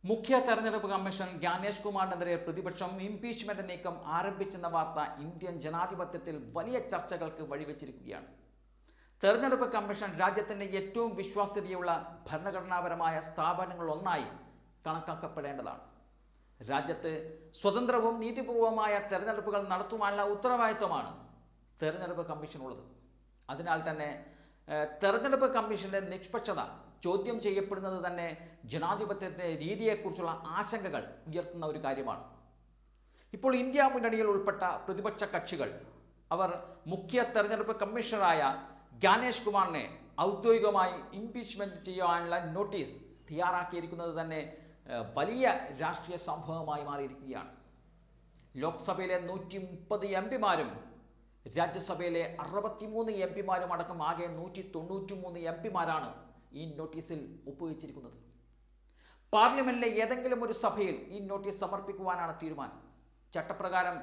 മുഖ്യ തെരഞ്ഞെടുപ്പ് കമ്മീഷൻ ജ്ഞാനേഷ് കുമാറിനെതിരെ പ്രതിപക്ഷം ഇംപീച്ച്മെന്റ് നീക്കം ആരംഭിച്ചെന്ന വാർത്ത ഇന്ത്യൻ ജനാധിപത്യത്തിൽ വലിയ ചർച്ചകൾക്ക് വഴിവെച്ചിരിക്കുകയാണ്. തെരഞ്ഞെടുപ്പ് കമ്മീഷൻ രാജ്യത്തിന്റെ ഏറ്റവും വിശ്വാസ്യതയുള്ള ഭരണഘടനാപരമായ സ്ഥാപനങ്ങളൊന്നായി കണക്കാക്കപ്പെടേണ്ടതാണ്. രാജ്യത്ത് സ്വതന്ത്രവും നീതിപൂർവമായ തെരഞ്ഞെടുപ്പുകൾ നടത്തുവാനുള്ള ഉത്തരവാദിത്വമാണ് തെരഞ്ഞെടുപ്പ് കമ്മീഷനുള്ളത്. അതിനാൽ തന്നെ തെരഞ്ഞെടുപ്പ് കമ്മീഷന്റെ നിഷ്പക്ഷത ചോദ്യം ചെയ്യപ്പെടുന്നത് തന്നെ ജനാധിപത്യത്തിൻ്റെ രീതിയെക്കുറിച്ചുള്ള ആശങ്കകൾ ഉയർത്തുന്ന ഒരു കാര്യമാണ്. ഇപ്പോൾ ഇന്ത്യ മുന്നണിയിൽ ഉൾപ്പെട്ട പ്രതിപക്ഷ കക്ഷികൾ അവർ മുഖ്യ തെരഞ്ഞെടുപ്പ് കമ്മീഷണറായ ജ്ഞാനേഷ് കുമാറിനെ ഔദ്യോഗികമായി ഇംപീച്ച്മെന്റ് ചെയ്യാനുള്ള നോട്ടീസ് തയ്യാറാക്കിയിരിക്കുന്നത് തന്നെ വലിയ രാഷ്ട്രീയ സംഭവമായി മാറിയിരിക്കുകയാണ്. ലോക്സഭയിലെ 130 എംപിമാരും രാജ്യസഭയിലെ 63 എംപിമാരും അടക്കം ആകെ 193 എംപിമാരാണ് ഈ നോട്ടീസിൽ ഒപ്പുവെച്ചിരിക്കുന്നത്. പാർലമെന്റിലെ ഏതെങ്കിലും ഒരു സഭയിൽ ഈ നോട്ടീസ് സമർപ്പിക്കുവാനാണ് തീരുമാനം. ചട്ടപ്രകാരം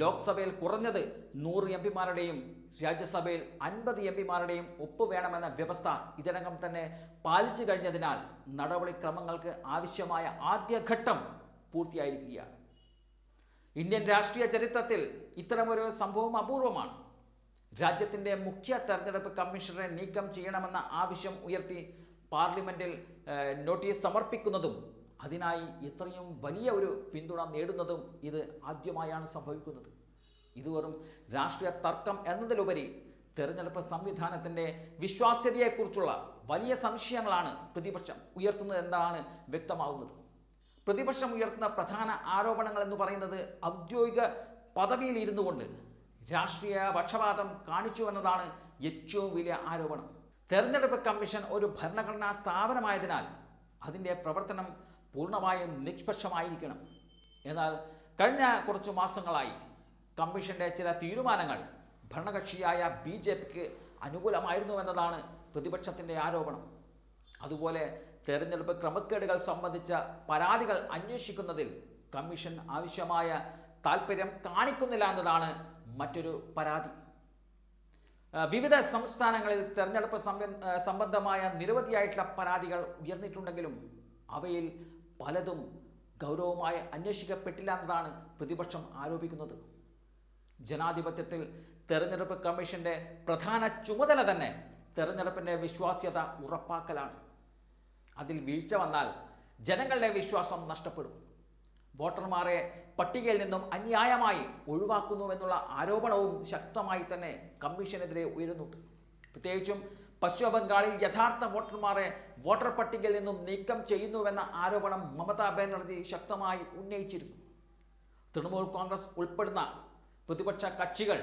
ലോക്സഭയിൽ കുറഞ്ഞത് 100 എംപിമാരുടെയും രാജ്യസഭയിൽ 50 എംപിമാരുടെയും ഒപ്പ് വേണമെന്ന വ്യവസ്ഥ ഇതിനകം തന്നെ പാലിച്ചു കഴിഞ്ഞതിനാൽ നടപടിക്രമങ്ങൾക്ക് ആവശ്യമായ ആദ്യഘട്ടം പൂർത്തിയായിരിക്കുകയാണ്. ഇന്ത്യൻ രാഷ്ട്രീയ ചരിത്രത്തിൽ ഇത്തരമൊരു സംഭവം അപൂർവമാണ്. രാജ്യത്തിൻ്റെ മുഖ്യ തെരഞ്ഞെടുപ്പ് കമ്മീഷണറെ നീക്കം ചെയ്യണമെന്ന ആവശ്യം ഉയർത്തി പാർലമെൻറ്റിൽ നോട്ടീസ് സമർപ്പിക്കുന്നതും അതിനായി ഇത്രയും വലിയ ഒരു പിന്തുണ നേടുന്നതും ഇത് ആദ്യമായാണ് സംഭവിക്കുന്നത്. ഇത് വെറും രാഷ്ട്രീയ തർക്കം എന്നതിലുപരി തെരഞ്ഞെടുപ്പ് സംവിധാനത്തിൻ്റെ വിശ്വാസ്യതയെക്കുറിച്ചുള്ള വലിയ സംശയങ്ങളാണ് പ്രതിപക്ഷം ഉയർത്തുന്നത് എന്നാണ് വ്യക്തമാകുന്നത്. പ്രതിപക്ഷം ഉയർത്തുന്ന പ്രധാന ആരോപണങ്ങൾ എന്ന് പറയുന്നത് ഔദ്യോഗിക പദവിയിൽ ഇരുന്നു കൊണ്ട് രാഷ്ട്രീയ പക്ഷപാതം കാണിച്ചുവെന്നതാണ് ഏറ്റവും വലിയ ആരോപണം. തെരഞ്ഞെടുപ്പ് കമ്മീഷൻ ഒരു ഭരണഘടനാ സ്ഥാപനമായതിനാൽ അതിൻ്റെ പ്രവർത്തനം പൂർണ്ണമായും നിഷ്പക്ഷമായിരിക്കണം. എന്നാൽ കഴിഞ്ഞ കുറച്ചു മാസങ്ങളായി കമ്മീഷൻ്റെ ചില തീരുമാനങ്ങൾ ഭരണകക്ഷിയായ BJPക്ക് അനുകൂലമായിരുന്നുവെന്നതാണ് പ്രതിപക്ഷത്തിൻ്റെ ആരോപണം. അതുപോലെ തെരഞ്ഞെടുപ്പ് ക്രമക്കേടുകൾ സംബന്ധിച്ച പരാതികൾ അന്വേഷിക്കുന്നതിൽ കമ്മീഷൻ ആവശ്യമായ താൽപ്പര്യം കാണിക്കുന്നില്ല എന്നതാണ് മറ്റൊരു പരാതി. വിവിധ സംസ്ഥാനങ്ങളിൽ തെരഞ്ഞെടുപ്പ് സംബന്ധമായ നിരവധിയായിട്ടുള്ള പരാതികൾ ഉയർന്നിട്ടുണ്ടെങ്കിലും അവയിൽ പലതും ഗൗരവമായി അന്വേഷിക്കപ്പെട്ടില്ല എന്നതാണ് പ്രതിപക്ഷം ആരോപിക്കുന്നത്. ജനാധിപത്യത്തിൽ തെരഞ്ഞെടുപ്പ് കമ്മീഷന്റെ പ്രധാന ചുമതല തന്നെ തെരഞ്ഞെടുപ്പിൻ്റെ വിശ്വാസ്യത ഉറപ്പാക്കലാണ്. അതിൽ വീഴ്ച വന്നാൽ ജനങ്ങളുടെ വിശ്വാസം നഷ്ടപ്പെടും. വോട്ടർമാരെ പട്ടികയിൽ നിന്നും അന്യായമായി ഒഴിവാക്കുന്നുവെന്നുള്ള ആരോപണവും ശക്തമായി തന്നെ കമ്മീഷനെതിരെ ഉയരുന്നുണ്ട്. പ്രത്യേകിച്ചും പശ്ചിമ ബംഗാളിൽ യഥാർത്ഥ വോട്ടർമാരെ വോട്ടർ പട്ടികയിൽ നിന്നും നീക്കം ചെയ്യുന്നുവെന്ന ആരോപണം മമതാ ബാനർജി ശക്തമായി ഉന്നയിച്ചിരുന്നു. തൃണമൂൽ കോൺഗ്രസ് ഉൾപ്പെടുന്ന പ്രതിപക്ഷ കക്ഷികൾ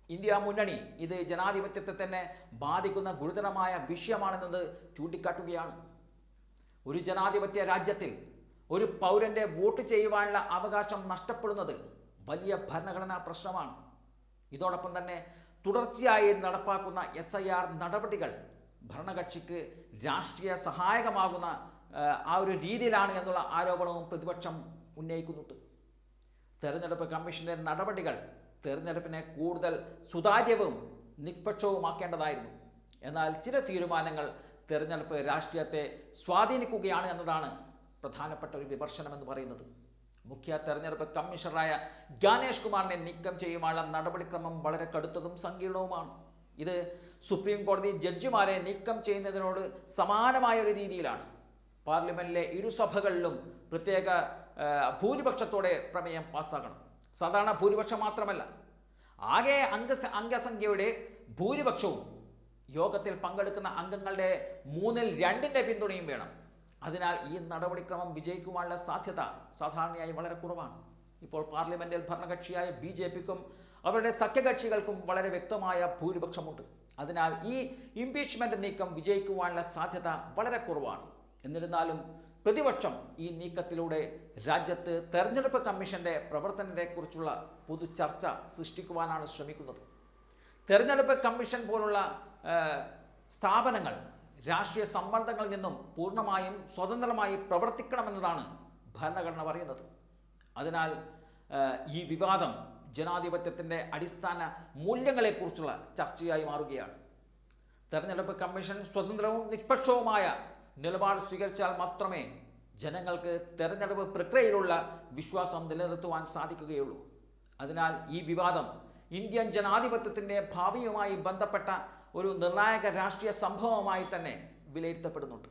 ഇന്ത്യ മുന്നണി ഇത് ജനാധിപത്യത്തെ തന്നെ ബാധിക്കുന്ന ഗുരുതരമായ വിഷയമാണെന്നത് ചൂണ്ടിക്കാട്ടുകയാണ്. ഒരു ജനാധിപത്യ രാജ്യത്തിൽ ഒരു പൗരൻ്റെ വോട്ട് ചെയ്യുവാനുള്ള അവകാശം നഷ്ടപ്പെടുന്നത് വലിയ ഭരണഘടനാ പ്രശ്നമാണ്. ഇതോടൊപ്പം തന്നെ തുടർച്ചയായി നടപ്പാക്കുന്ന SIR നടപടികൾ ഭരണകക്ഷിക്ക് രാഷ്ട്രീയ സഹായകമാകുന്ന ആ ഒരു രീതിയിലാണ് എന്നുള്ള ആരോപണവും പ്രതിപക്ഷം ഉന്നയിക്കുന്നുണ്ട്. തെരഞ്ഞെടുപ്പ് കമ്മീഷന്റെ നടപടികൾ തെരഞ്ഞെടുപ്പിനെ കൂടുതൽ സുതാര്യവും നിഷ്പക്ഷവുമാക്കേണ്ടതായിരുന്നു. എന്നാൽ ചില തീരുമാനങ്ങൾ തെരഞ്ഞെടുപ്പ് രാഷ്ട്രീയത്തെ സ്വാധീനിക്കുകയാണ് എന്നതാണ് പ്രധാനപ്പെട്ട ഒരു വിമർശനമെന്ന് പറയുന്നത്. മുഖ്യ തെരഞ്ഞെടുപ്പ് കമ്മീഷണറായ ജ്ഞാനേഷ് കുമാറിനെ നീക്കം ചെയ്യുവാനുള്ള നടപടിക്രമം വളരെ കടുത്തതും സങ്കീർണവുമാണ്. ഇത് സുപ്രീം കോടതി ജഡ്ജിമാരെ നീക്കം ചെയ്യുന്നതിനോട് സമാനമായ ഒരു രീതിയിലാണ്. പാർലമെന്റിലെ ഇരുസഭകളിലും പ്രത്യേക ഭൂരിപക്ഷത്തോടെ പ്രമേയം പാസ്സാകണം. സാധാരണ ഭൂരിപക്ഷം മാത്രമല്ല, ആകെ അംഗസംഖ്യയുടെ ഭൂരിപക്ഷവും യോഗത്തിൽ പങ്കെടുക്കുന്ന അംഗങ്ങളുടെ 2/3 പിന്തുണയും വേണം. അതിനാൽ ഈ നടപടിക്രമം വിജയിക്കുവാനുള്ള സാധ്യത സാധാരണയായി വളരെ കുറവാണ്. ഇപ്പോൾ പാർലമെന്റിൽ ഭരണകക്ഷിയായ BJPക്കും അവരുടെ സഖ്യകക്ഷികൾക്കും വളരെ വ്യക്തമായ ഭൂരിപക്ഷമുണ്ട്. അതിനാൽ ഈ ഇംപീച്ച്മെന്റ് നീക്കം വിജയിക്കുവാനുള്ള സാധ്യത വളരെ കുറവാണ്. എന്നിരുന്നാലും പ്രതിപക്ഷം ഈ നീക്കത്തിലൂടെ രാജ്യത്ത് തെരഞ്ഞെടുപ്പ് കമ്മീഷന്റെ പ്രവർത്തനത്തെക്കുറിച്ചുള്ള പൊതു ചർച്ച സൃഷ്ടിക്കുവാനാണ് ശ്രമിക്കുന്നത്. തെരഞ്ഞെടുപ്പ് കമ്മീഷൻ പോലുള്ള സ്ഥാപനങ്ങൾ രാഷ്ട്രീയ സമ്മർദ്ദങ്ങളിൽ നിന്നും പൂർണ്ണമായും സ്വതന്ത്രമായി പ്രവർത്തിക്കണമെന്നതാണ് ഭരണഘടന പറയുന്നത്. അതിനാൽ ഈ വിവാദം ജനാധിപത്യത്തിൻ്റെ അടിസ്ഥാന മൂല്യങ്ങളെക്കുറിച്ചുള്ള ചർച്ചയായി മാറുകയാണ്. തെരഞ്ഞെടുപ്പ് കമ്മീഷൻ സ്വതന്ത്രവും നിഷ്പക്ഷവുമായ നിലപാട് സ്വീകരിച്ചാൽ മാത്രമേ ജനങ്ങൾക്ക് തെരഞ്ഞെടുപ്പ് പ്രക്രിയയിലുള്ള വിശ്വാസം നിലനിർത്തുവാൻ സാധിക്കുകയുള്ളൂ. അതിനാൽ ഈ വിവാദം ഇന്ത്യൻ ജനാധിപത്യത്തിൻ്റെ ഭാവിയുമായി ബന്ധപ്പെട്ട ഒരു നിർണായക രാഷ്ട്രീയ സംഭവമായി തന്നെ വിലയിരുത്തപ്പെടുന്നുണ്ട്.